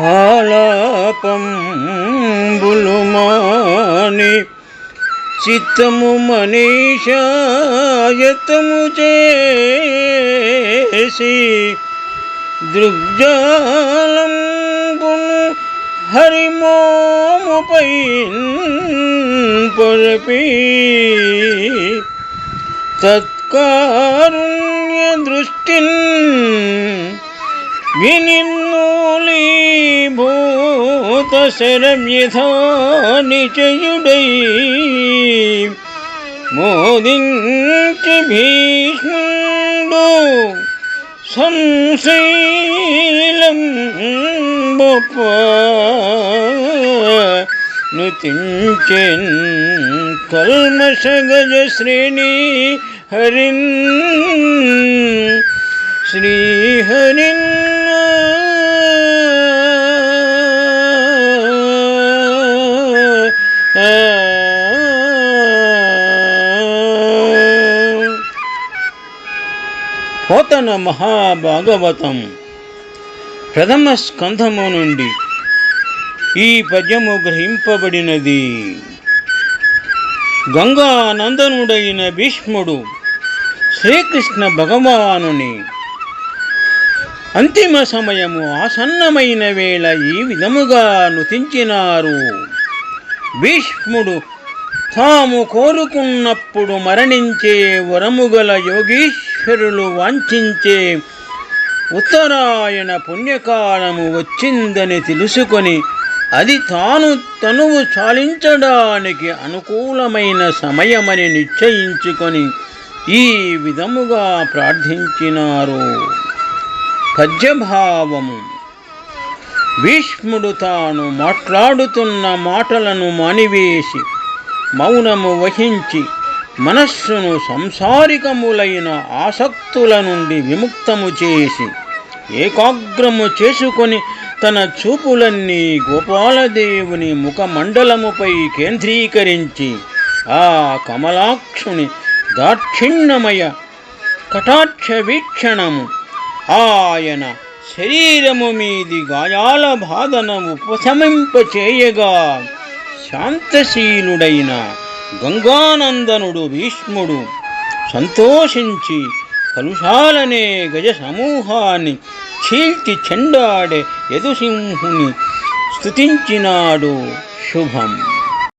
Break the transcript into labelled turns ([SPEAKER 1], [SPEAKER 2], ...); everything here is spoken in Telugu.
[SPEAKER 1] ఆలాపంబులు మాని చిత్తము మనీషాయతము చేసి దృగ్జాలంబును హరిమోముపై పొరపి తత్కారుణ్య దృష్టిన్ వినిర్మూలీభూత శరవ్యథా నిచయుడై మోదించి భీష్ముడు సంశీలం నుతించెన్ కల్మష గజ శ్రేణి హరిన్ శ్రీహరిన్ పోతన మహాభాగవతం ప్రథమ స్కంధము నుండి ఈ పద్యము గ్రహింపబడినది. గంగానందనుడైన భీష్ముడు శ్రీకృష్ణ భగవానుని అంతిమ సమయము ఆసన్నమైన వేళ ఈ విధముగా నుతించినారు. భీష్ముడు తాము కోరుకున్నప్పుడు మరణించే వరముగల యోగీశ్వరులు వాంఛించే ఉత్తరాయణ పుణ్యకాలము వచ్చిందని తెలుసుకొని అది తాను తనువు చాలించడానికి అనుకూలమైన సమయమని నిశ్చయించుకొని ఈ విధముగా ప్రార్థించినారు. పద్యభావము. భీష్ముడు తాను మాట్లాడుతున్న మాటలను మానివేసి మౌనము వహించి మనస్సును సంసారికములైన ఆసక్తుల నుండి విముక్తము చేసి ఏకాగ్రము చేసుకొని తన చూపులన్నీ గోపాలదేవుని ముఖమండలముపై కేంద్రీకరించి ఆ కమలాక్షుని దాక్షిణ్యమయ కటాక్ష వీక్షణము ఆయన శరీరము మీది గాయాల బాధను ఉపశమింపచేయగా శాంతశీలుడైన గంగానందనుడు భీష్ముడు సంతోషించి కలుషాలనే గజ సమూహాన్ని చీల్చి చెండాడే యదుసింహుని స్తుతించినాడు. శుభం.